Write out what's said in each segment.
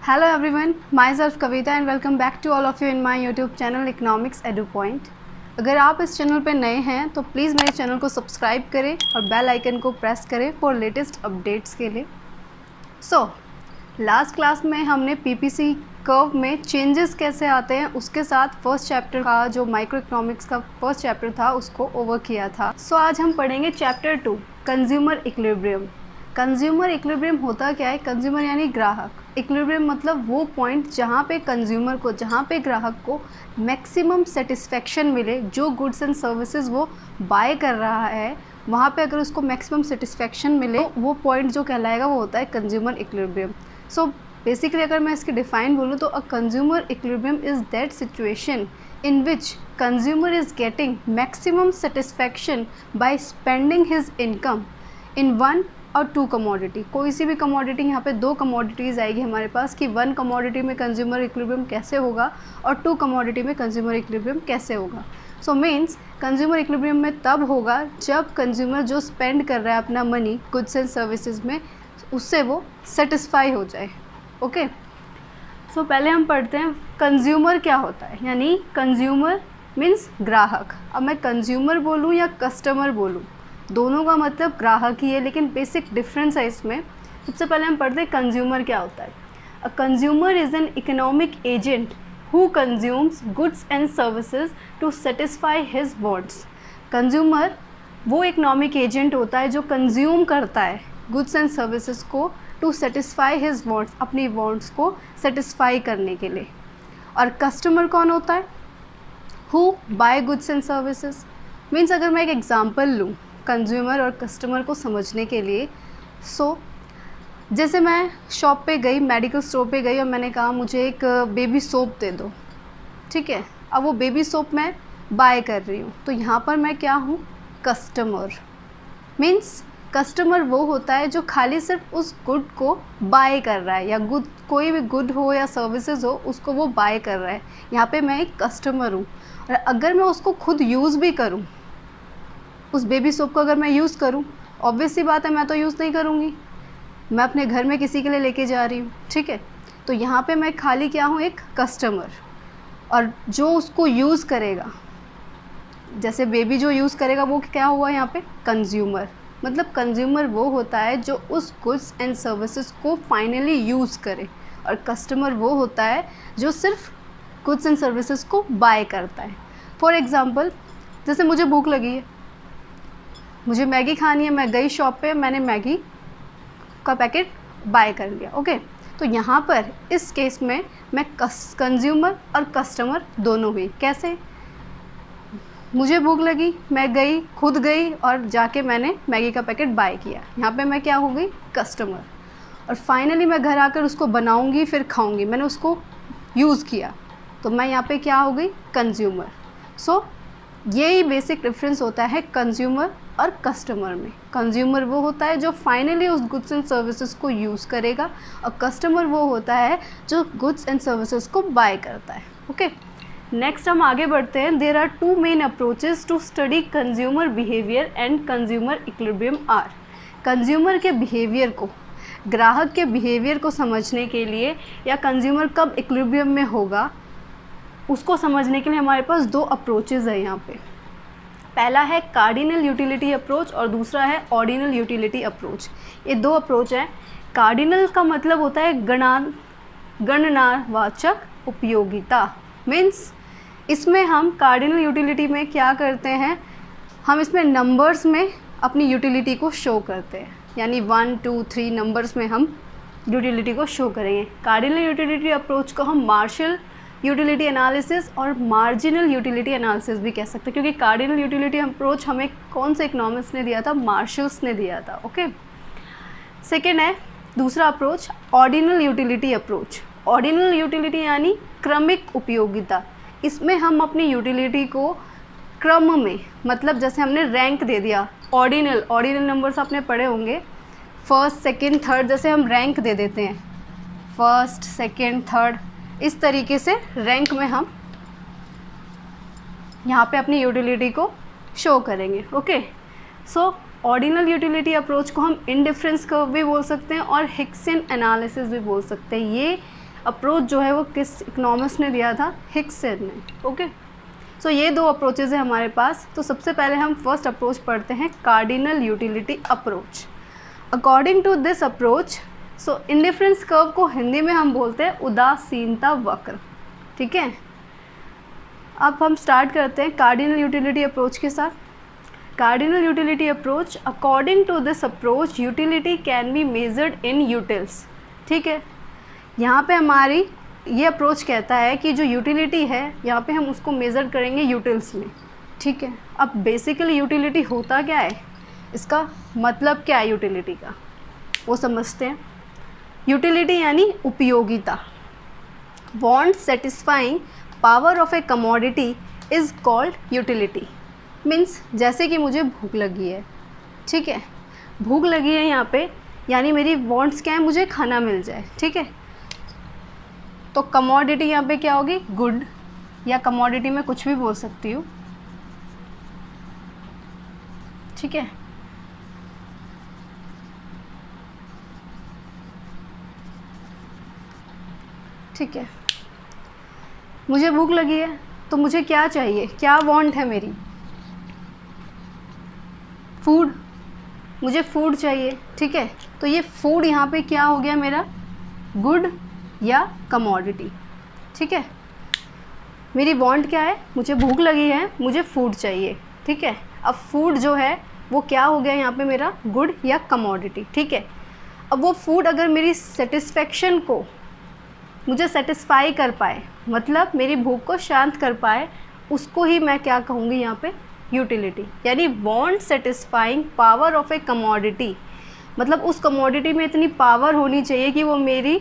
Hello everyone, myself Kavita and welcome back to all of you in my YouTube channel Economics Edu Point। अगर आप इस channel पर नए हैं तो प्लीज़ मेरे चैनल को सब्सक्राइब करें और बेल आइकन को प्रेस करें फॉर लेटेस्ट अपडेट्स के लिए। लास्ट क्लास में हमने पीपीसी कर्व में चेंजेस कैसे आते हैं उसके साथ फर्स्ट चैप्टर का जो माइक्रो इकोनॉमिक्स का फर्स्ट चैप्टर था उसको ओवर किया था। आज हम पढ़ेंगे chapter 2 consumer equilibrium. Consumer equilibrium होता क्या है? कंज्यूमर यानी ग्राहक, इक्विलिब्रियम मतलब वो पॉइंट जहाँ पे कंज्यूमर को, जहाँ पे ग्राहक को मैक्सिमम सेटिस्फेक्शन मिले, जो गुड्स एंड सर्विसेज वो बाय कर रहा है वहाँ पे अगर उसको मैक्सिमम सेटिस्फेक्शन मिले वो पॉइंट जो कहलाएगा वो होता है कंज्यूमर इक्विलिब्रियम। सो बेसिकली अगर मैं इसकी डिफाइन बोलूँ तो a consumer equilibrium is that situation in which consumer is getting maximum satisfaction by spending his income in one और 2 कमोडिटी। कोई सी भी कमोडिटी, यहाँ पे 2 कमोडिटीज़ आएगी हमारे पास कि 1 कमोडिटी में कंज्यूमर इक्विलिब्रियम कैसे होगा और 2 कमोडिटी में कंज्यूमर इक्विलिब्रियम कैसे होगा। सो मीन्स कंज्यूमर इक्विलिब्रियम में तब होगा जब कंज्यूमर जो स्पेंड कर रहा है अपना मनी गुड्स एंड सर्विसेज में उससे वो सेटिस्फाई हो जाए। ओके, सो पहले हम पढ़ते हैं कंज्यूमर क्या होता है। यानी कंज्यूमर मीन्स ग्राहक। अब मैं कंज्यूमर बोलूँ या कस्टमर बोलूँ, दोनों का मतलब ग्राहक ही है, लेकिन बेसिक डिफरेंस है इसमें। सबसे पहले हम पढ़ते हैं कंज्यूमर क्या होता है। A consumer is an economic agent who consumes goods and services to satisfy his wants. Consumer वो इकोनॉमिक एजेंट होता है जो कंज्यूम करता है गुड्स एंड सर्विसेज को टू सेटिस्फाई हिज वांट्स, अपनी वांट्स को सेटिस्फाई करने के लिए। और कस्टमर कौन होता है? Who buy goods and services. Means अगर मैं एक एग्जांपल लूँ कंज्यूमर और कस्टमर को समझने के लिए, जैसे मैं शॉप पे गई, मेडिकल स्टोर पे गई और मैंने कहा मुझे एक बेबी सोप दे दो, ठीक है। अब वो बेबी सोप मैं बाय कर रही हूँ, तो यहाँ पर मैं क्या हूँ? कस्टमर। मीन्स कस्टमर वो होता है जो खाली सिर्फ उस गुड को बाय कर रहा है, या गुड कोई भी गुड हो या सर्विसेज हो उसको वो बाय कर रहा है। यहाँ पे मैं एक कस्टमर हूँ। और अगर मैं उसको खुद यूज़ भी करूँ, उस बेबी सोप को अगर मैं यूज़ करूँ, ऑब्वियस सी बात है मैं तो यूज़ नहीं करूँगी, मैं अपने घर में किसी के लिए लेके जा रही हूँ, ठीक है। तो यहाँ पे मैं खाली क्या हूँ? एक कस्टमर। और जो उसको यूज़ करेगा, जैसे बेबी जो यूज़ करेगा वो क्या हुआ यहाँ पे? कंज्यूमर। मतलब कंज्यूमर वो होता है जो उस गुड्स एंड सर्विसेज को फाइनली यूज़ करे, और कस्टमर वो होता है जो सिर्फ गुड्स एंड सर्विसेज को बाय करता है। फॉर एग्ज़ाम्पल, जैसे मुझे भूख लगी है, मुझे मैगी खानी है, मैं गई शॉप पे, मैंने मैगी का पैकेट बाय कर लिया। ओके, तो यहाँ पर इस केस में मैं कंज्यूमर और कस्टमर दोनों हुई। कैसे? मुझे भूख लगी, मैं गई, खुद गई और जाके मैंने मैगी का पैकेट बाय किया। यहाँ पे मैं क्या हो गई? कस्टमर। और फाइनली मैं घर आकर उसको बनाऊँगी, फिर खाऊँगी, मैंने उसको यूज़ किया, तो मैं यहाँ पे क्या हो गई? कंज्यूमर। सो यही बेसिक डिफरेंस होता है कंज्यूमर और कस्टमर में। कंज्यूमर वो होता है जो फाइनली उस गुड्स एंड सर्विसेज को यूज़ करेगा, और कस्टमर वो होता है जो गुड्स एंड सर्विसेज को बाय करता है। ओके, नेक्स्ट हम आगे बढ़ते हैं। There are 2 main approaches to study consumer behaviour and consumer equilibrium are. Consumer के बिहेवियर को, ग्राहक के बिहेवियर को समझने के लिए, या कंज्यूमर कब इक्विलिब्रियम में होगा उसको समझने के लिए हमारे पास 2 अप्रोचेस है यहाँ पे। पहला है कार्डिनल यूटिलिटी अप्रोच और दूसरा है ऑर्डिनल यूटिलिटी अप्रोच। ये 2 अप्रोच हैं। कार्डिनल का मतलब होता है गणनावाचक उपयोगिता। मीन्स इसमें हम कार्डिनल यूटिलिटी में क्या करते हैं? हम इसमें नंबर्स में अपनी यूटिलिटी को शो करते हैं, यानी 1 2 3 नंबर्स में हम यूटिलिटी को शो करेंगे। कार्डिनल यूटिलिटी अप्रोच को हम मार्शल यूटिलिटी एनालिसिस और मार्जिनल यूटिलिटी एनालिसिस भी कह सकते हैं, क्योंकि कार्डिनल यूटिलिटी अप्रोच हमें कौन से इकोनॉमिस्ट ने दिया था? मार्शल्स ने दिया था। ओके, सेकेंड है दूसरा approach ordinal utility approach. Ordinal utility यानी क्रमिक उपयोगिता। इसमें हम अपनी यूटिलिटी को क्रम में, मतलब जैसे हमने रैंक दे दिया, ऑर्डिनल नंबर्स आपने पढ़े होंगे, फर्स्ट सेकेंड थर्ड, जैसे हम रैंक दे देते हैं फर्स्ट सेकेंड थर्ड, इस तरीके से रैंक में हम यहाँ पे अपनी यूटिलिटी को शो करेंगे। ओके, सो ऑर्डिनल यूटिलिटी अप्रोच को हम इंडिफरेंस कर्व भी बोल सकते हैं और हिक्सन एनालिसिस भी बोल सकते हैं। ये अप्रोच जो है वो किस इकोनॉमिस्ट ने दिया था, हिक्सन ने। ओके, सो ये दो अप्रोचेज़ है हमारे पास। तो सबसे पहले हम फर्स्ट अप्रोच पढ़ते हैं, cardinal utility approach. According to this approach, so indifference curve को हिंदी में हम बोलते हैं उदासीनता वक्र। ठीक है, अब हम स्टार्ट करते हैं कार्डिनल यूटिलिटी अप्रोच के साथ। Cardinal utility approach, according to this approach utility can be measured in utils. ठीक है, यहाँ पे हमारी ये अप्रोच कहता है कि जो यूटिलिटी है यहाँ पे हम उसको मेज़र करेंगे यूटिल्स में। ठीक है, अब बेसिकली यूटिलिटी होता क्या है, इसका मतलब क्या है यूटिलिटी का, वो समझते हैं। यूटिलिटी यानी उपयोगिता। Want satisfying power of A commodity is called utility. Means जैसे कि मुझे भूख लगी है, ठीक है, भूख लगी है यहाँ पे, यानी मेरी वांट्स क्या है, मुझे खाना मिल जाए। ठीक है, तो कमोडिटी यहाँ पे क्या होगी, गुड, या कमोडिटी में कुछ भी बोल सकती हूँ। ठीक है, ठीक है, मुझे भूख लगी है तो मुझे क्या चाहिए, क्या वांट है मेरी, फूड, मुझे फूड चाहिए। ठीक है, तो ये फूड यहाँ पे क्या हो गया मेरा, गुड या कमोडिटी। ठीक है, मेरी वांट क्या है, मुझे भूख लगी है, मुझे फूड चाहिए। ठीक है, अब फूड जो है वो क्या हो गया यहाँ पे मेरा, गुड या कमोडिटी। ठीक है, अब वो फूड अगर मेरी सेटिस्फेक्शन को, मुझे सेटिस्फाई कर पाए, मतलब मेरी भूख को शांत कर पाए, उसको ही मैं क्या कहूँगी यहाँ पे, यूटिलिटी। यानी want satisfying power of A commodity, मतलब उस कमोडिटी में इतनी पावर होनी चाहिए कि वो मेरी,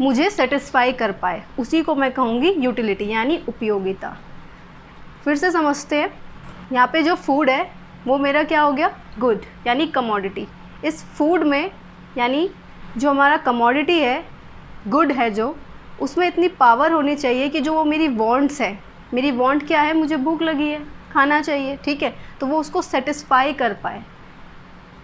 मुझे सेटिस्फाई कर पाए, उसी को मैं कहूँगी यूटिलिटी यानी उपयोगिता। फिर से समझते हैं, यहाँ पे जो फूड है वो मेरा क्या हो गया, गुड यानी कमोडिटी। इस फूड में यानी जो हमारा कमोडिटी है, गुड है जो, उसमें इतनी पावर होनी चाहिए कि जो वो मेरी वांट्स है, मेरी वांट क्या है, मुझे भूख लगी है, खाना चाहिए। ठीक है, तो वो उसको सेटिस्फाई कर पाए,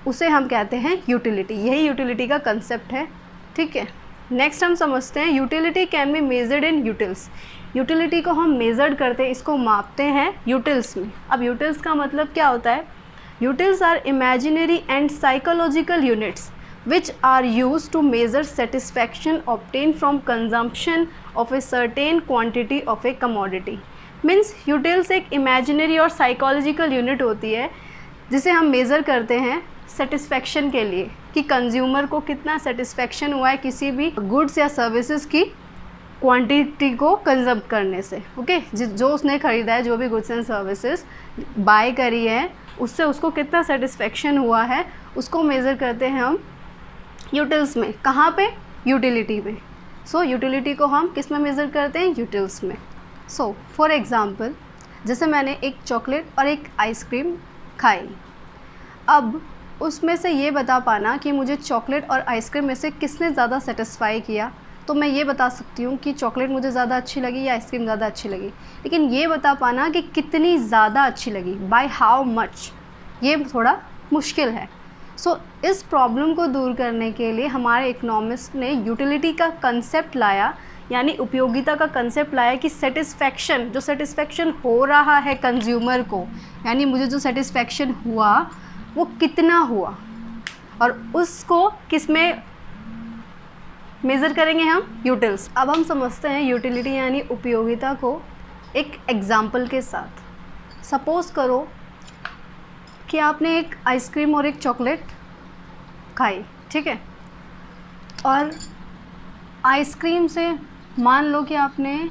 उसे हम कहते हैं यूटिलिटी। यही यूटिलिटी का कंसेप्ट है। ठीक है, नेक्स्ट हम समझते हैं utility can be measured in utils. Utility को हम मेजर्ड करते हैं, इसको मापते हैं यूटिल्स में। अब यूटिल्स का मतलब क्या होता है, utils are imaginary and psychological units which are used to measure satisfaction obtained from consumption of a certain quantity of a commodity। Means utils एक इमेजिनरी और साइकोलॉजिकल यूनिट होती है जिसे हम मेज़र करते हैं सेटिस्फेक्शन के लिए, कि कंज्यूमर को कितना सेटिस्फेक्शन हुआ है किसी भी गुड्स या सर्विसेज की क्वांटिटी को कंज्यूम करने से। ओके, जो उसने ख़रीदा है, जो भी गुड्स एंड सर्विसेज बाय करी है, उससे उसको कितना सेटिस्फेक्शन हुआ है, उसको मेज़र करते हैं हम यूटिल्स में। कहाँ पे, यूटिलिटी में। सो यूटिलिटी को हम किस में मेज़र करते हैं, यूटिल्स में। सो फॉर एग्ज़ाम्पल, जैसे मैंने एक चॉकलेट और एक आइसक्रीम खाई, अब उसमें से ये बता पाना कि मुझे चॉकलेट और आइसक्रीम में से किसने ज़्यादा सेटिस्फाई किया, तो मैं ये बता सकती हूँ कि चॉकलेट मुझे ज़्यादा अच्छी लगी या आइसक्रीम ज़्यादा अच्छी लगी। लेकिन ये बता पाना कि कितनी ज़्यादा अच्छी लगी, बाय हाउ मच, ये थोड़ा मुश्किल है। सो इस प्रॉब्लम को दूर करने के लिए हमारे इकोनॉमिस्ट ने यूटिलिटी का कंसेप्ट लाया, यानी उपयोगिता का कंसेप्ट लाया कि सेटिस्फेक्शन, जो सेटिस्फेक्शन हो रहा है कंज्यूमर को, यानी मुझे जो सेटिस्फेक्शन हुआ वो कितना हुआ, और उसको किस में मेज़र करेंगे हम, यूटिल्स। अब हम समझते हैं यूटिलिटी यानी उपयोगिता को एक एग्ज़ाम्पल के साथ। सपोज़ करो कि आपने एक आइसक्रीम और एक चॉकलेट खाई, ठीक है, और आइसक्रीम से मान लो कि आपने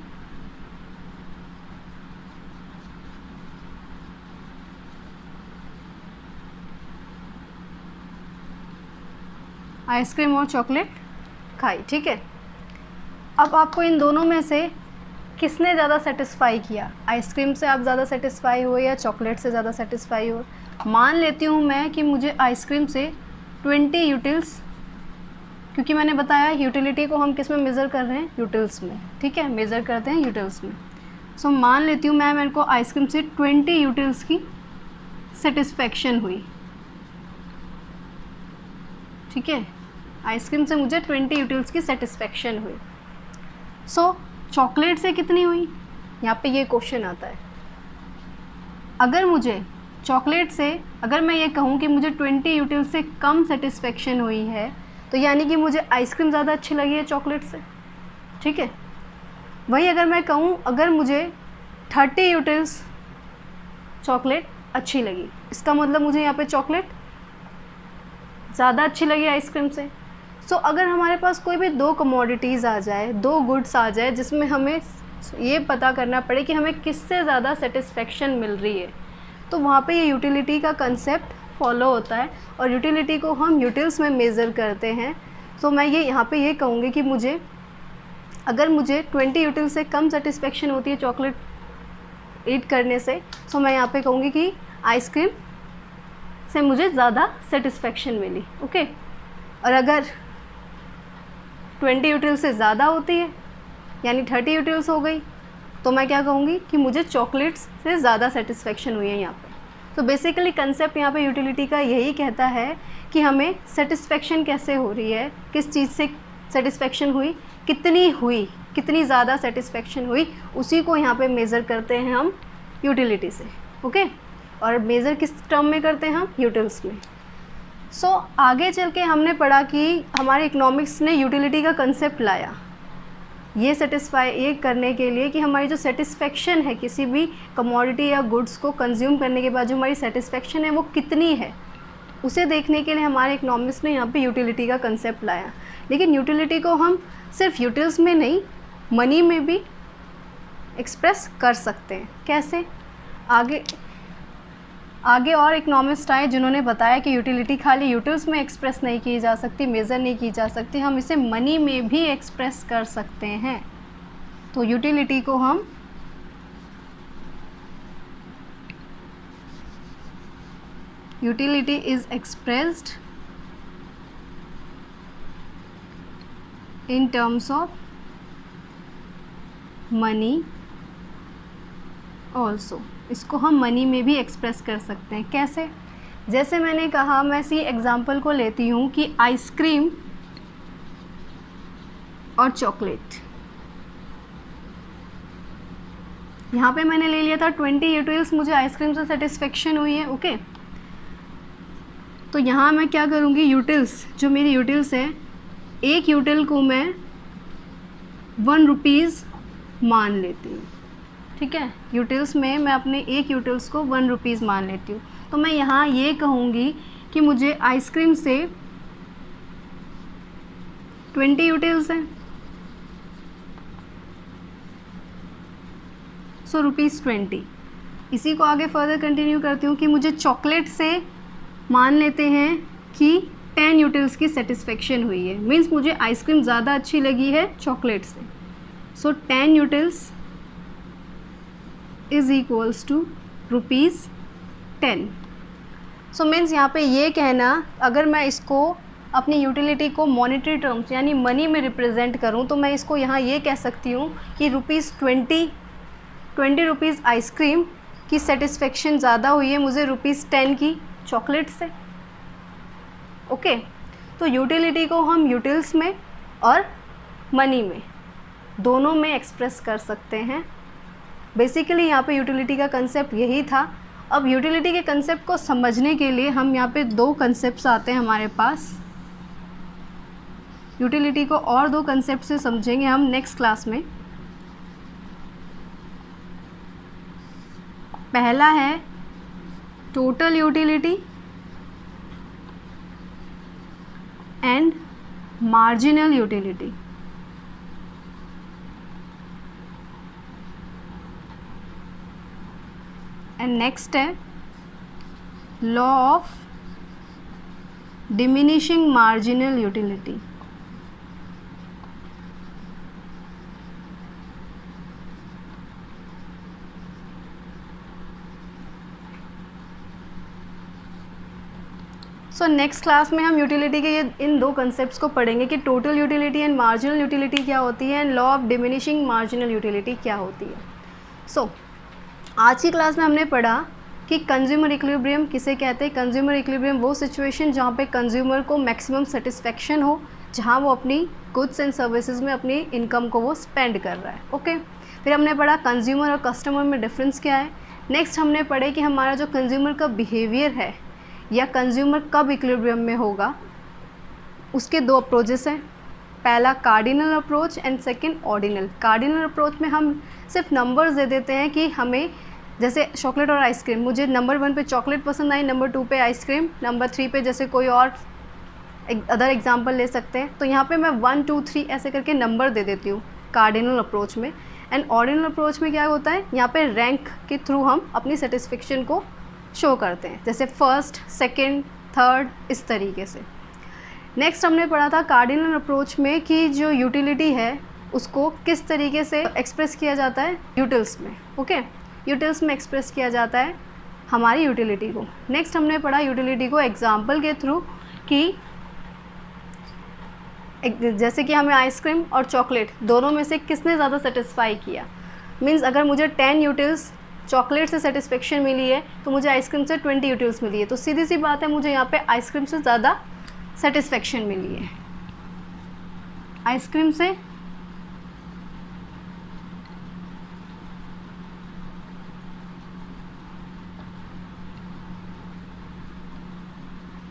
आइसक्रीम और चॉकलेट खाई, ठीक है। अब आपको इन दोनों में से किसने ज़्यादा सेटिस्फाई किया, आइसक्रीम से आप ज़्यादा सेटिस्फाई हो या चॉकलेट से ज़्यादा सेटिस्फाई हो। मान लेती हूँ मैं कि मुझे आइसक्रीम से 20 यूटिल्स, क्योंकि मैंने बताया यूटिलिटी को हम किस में मेज़र कर रहे हैं, यूटिल्स में, ठीक है, मेज़र करते हैं यूटिल्स में। सो मान लेती हूँ मैं, मेरे को आइसक्रीम से 20 यूटिल्स की सेटिस्फेक्शन हुई, ठीक है, आइसक्रीम से मुझे 20 यूटिल्स की सेटिस्फेक्शन हुई। सो चॉकलेट से कितनी हुई, यहाँ पे ये क्वेश्चन आता है। अगर मुझे चॉकलेट से, अगर मैं ये कहूँ कि मुझे 20 यूटिल से कम सेटिस्फेक्शन हुई है, तो यानी कि मुझे आइसक्रीम ज़्यादा अच्छी लगी है चॉकलेट से, ठीक है। वही अगर मैं कहूँ अगर मुझे 30 यूटिल्स चॉकलेट अच्छी लगी, इसका मतलब मुझे यहाँ पे चॉकलेट ज़्यादा अच्छी लगी आइसक्रीम से। सो अगर हमारे पास कोई भी दो कमोडिटीज़ आ जाए, दो गुड्स आ जाए, जिसमें हमें ये पता करना पड़े कि हमें किससे ज़्यादा सेटिस्फेक्शन मिल रही है, तो वहाँ पे ये यूटिलिटी का कंसेप्ट फॉलो होता है, और यूटिलिटी को हम यूटिल्स में मेज़र करते हैं। तो मैं ये यहाँ पे ये कहूँगी कि मुझे अगर मुझे 20 यूटिल से कम सेटिस्फेक्शन होती है चॉकलेट ईट करने से, तो मैं यहाँ पे कहूँगी कि आइसक्रीम से मुझे ज़्यादा सेटिस्फेक्शन मिली, ओके। और अगर 20 यूटिल से ज़्यादा होती है, यानी 30 यूटिल्स हो गई, तो मैं क्या कहूँगी कि मुझे चॉकलेट्स से ज़्यादा सेटिस्फेक्शन हुई है यहाँ पे। तो बेसिकली कंसेप्ट यहाँ पे यूटिलिटी का यही कहता है कि हमें सेटिस्फेक्शन कैसे हो रही है, किस चीज़ से सेटिस्फेक्शन हुई, कितनी ज़्यादा सेटिस्फेक्शन हुई, उसी को यहाँ पे मेज़र करते हैं हम यूटिलिटी से, ओके। और मेज़र किस टर्म में करते हैं हम, यूटिल्स में। सो आगे चल के हमने पढ़ा कि हमारे इकोनॉमिक्स ने यूटिलिटी का कंसेप्ट लाया ये करने के लिए कि हमारी जो सेटिस्फेक्शन है किसी भी कमोडिटी या गुड्स को कंज्यूम करने के बाद जो हमारी सेटिस्फेक्शन है वो कितनी है, उसे देखने के लिए हमारे इकोनॉमिक्स ने यहाँ पे यूटिलिटी का कंसेप्ट लाया। लेकिन यूटिलिटी को हम सिर्फ यूटिल्स में नहीं, मनी में भी एक्सप्रेस कर सकते हैं। कैसे? आगे और इकोनॉमिस्ट आए जिन्होंने बताया कि यूटिलिटी खाली यूटिल्स में एक्सप्रेस नहीं की जा सकती, मेज़र नहीं की जा सकती, हम इसे मनी में भी एक्सप्रेस कर सकते हैं। तो यूटिलिटी को हम utility is expressed in terms of money also, इसको हम मनी में भी एक्सप्रेस कर सकते हैं। कैसे? जैसे मैंने कहा, मैं इसी एग्जांपल को लेती हूँ कि आइसक्रीम और चॉकलेट, यहाँ पे मैंने ले लिया था 20 यूटिल्स, मुझे आइसक्रीम से सेटिस्फेक्शन हुई है, ओके। तो यहाँ मैं क्या करूँगी, यूटिल्स, जो मेरी यूटिल्स है, एक यूटिल को मैं 1 रुपीज़ मान लेती हूँ, ठीक है। यूटिल्स में मैं अपने एक यूटिल्स को 1 रुपीज़ मान लेती हूँ। तो मैं यहाँ ये कहूँगी कि मुझे आइसक्रीम से 20 यूटिल्स हैं, सो ₹20। इसी को आगे फर्दर कंटिन्यू करती हूँ कि मुझे चॉकलेट से मान लेते हैं कि 10 यूटिल्स की सेटिस्फेक्शन हुई है, मीन्स मुझे आइसक्रीम ज़्यादा अच्छी लगी है चॉकलेट से। So 10 utils is equals to ₹10। So means यहाँ पे ये कहना, अगर मैं इसको अपनी यूटिलिटी को मॉनेटरी टर्म्स यानी मनी में रिप्रेजेंट करूँ, तो मैं इसको यहाँ ये कह सकती हूँ कि ₹20 आइसक्रीम की सेटिस्फेक्शन ज़्यादा हुई है मुझे ₹10 की चॉकलेट से, ओके। तो यूटिलिटी को हम यूटिल्स में और मनी में दोनों में एक्सप्रेस कर सकते हैं। बेसिकली यहाँ पे यूटिलिटी का कंसेप्ट यही था। अब यूटिलिटी के कंसेप्ट को समझने के लिए हम यहाँ पे 2 कंसेप्ट्स आते हैं हमारे पास। यूटिलिटी को और 2 कंसेप्ट से समझेंगे हम नेक्स्ट क्लास में। पहला है total utility and marginal utility. And next है law of diminishing marginal utility. So next class में हम यूटिलिटी के इन 2 कंसेप्ट्स को पढ़ेंगे कि total utility and marginal utility क्या होती है and law of diminishing marginal utility क्या होती है। सो आज की क्लास में हमने पढ़ा कि कंज्यूमर इक्विलिब्रियम किसे कहते हैं। कंज्यूमर इक्विलिब्रियम वो सिचुएशन जहाँ पे कंज्यूमर को मैक्सिमम सेटिस्फेक्शन हो, जहाँ वो अपनी गुड्स एंड सर्विसेज में अपनी इनकम को वो स्पेंड कर रहा है। ओके, फिर हमने पढ़ा कंज्यूमर और कस्टमर में डिफरेंस क्या है। नेक्स्ट हमने पढ़े कि हमारा जो कंज्यूमर का बिहेवियर है या कंज्यूमर कब इक्विलिब्रियम में होगा, उसके दो अप्रोचेस हैं। पहला cardinal approach and second ordinal. Cardinal approach में हम सिर्फ नंबर्स दे देते हैं कि हमें, जैसे चॉकलेट और आइसक्रीम, मुझे नंबर 1 पे चॉकलेट पसंद आई, नंबर 2 पे आइसक्रीम, नंबर 3 पे जैसे कोई और अदर एग्जांपल ले सकते हैं। तो यहाँ पे मैं 1 2 3 ऐसे करके नंबर दे देती हूँ कार्डिनल अप्रोच में। एंड ऑर्डिनल अप्रोच में क्या होता है, यहाँ पे रैंक के थ्रू हम अपनी सेटिस्फेक्शन को शो करते हैं, जैसे फर्स्ट, सेकेंड, थर्ड, इस तरीके से। नेक्स्ट हमने पढ़ा था कार्डिनल अप्रोच में कि जो यूटिलिटी है उसको किस तरीके से एक्सप्रेस किया जाता है यूटिल्स में। ओके, यूटिल्स में एक्सप्रेस किया जाता है हमारी यूटिलिटी को। नेक्स्ट हमने पढ़ा यूटिलिटी को एग्जाम्पल के थ्रू कि जैसे कि हमें आइसक्रीम और चॉकलेट दोनों में से किसने ज़्यादा सेटिस्फाई किया। मीन्स अगर मुझे 10 यूटिल्स चॉकलेट से सेटिस्फेक्शन मिली है तो मुझे आइसक्रीम से 20 यूटिल्स मिली है, तो सीधी सी बात है मुझे यहाँ पे आइसक्रीम से ज़्यादा सेटिस्फेक्शन मिली है। आइसक्रीम से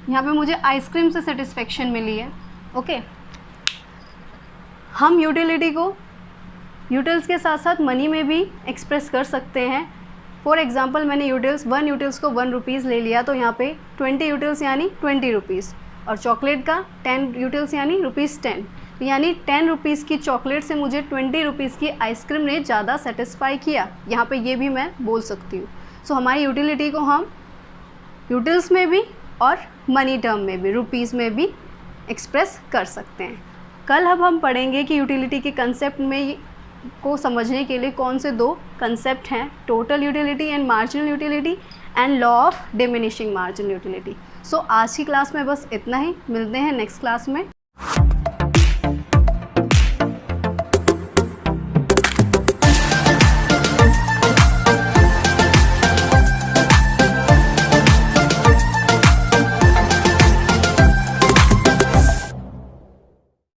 यहाँ पे मुझे आइसक्रीम से सेटिस्फेक्शन मिली है। ओके, हम यूटिलिटी को यूटिल्स के साथ साथ मनी में भी एक्सप्रेस कर सकते हैं। फॉर एग्जांपल मैंने 1 यूटिल्स को 1 रुपीज़ ले लिया, तो यहाँ पे 20 यूटिल्स यानी 20 रुपीज़, और चॉकलेट का 10 यूटिल्स यानी ₹10। तो यानी 10 रुपीज़ की चॉकलेट से मुझे 20 रुपीज़ की आइसक्रीम ने ज़्यादा सेटिस्फाई किया। यहाँ पे ये भी मैं बोल सकती हूँ। सो हमारी यूटिलिटी को हम यूटिल्स में भी और मनी टर्म में भी, रुपीज़ में भी एक्सप्रेस कर सकते हैं। कल अब हम पढ़ेंगे कि यूटिलिटी के कंसेप्ट में को समझने के लिए कौन से 2 कंसेप्ट हैं, total utility and marginal utility and law of diminishing marginal utility. So आज की क्लास में बस इतना ही, मिलते हैं नेक्स्ट क्लास में।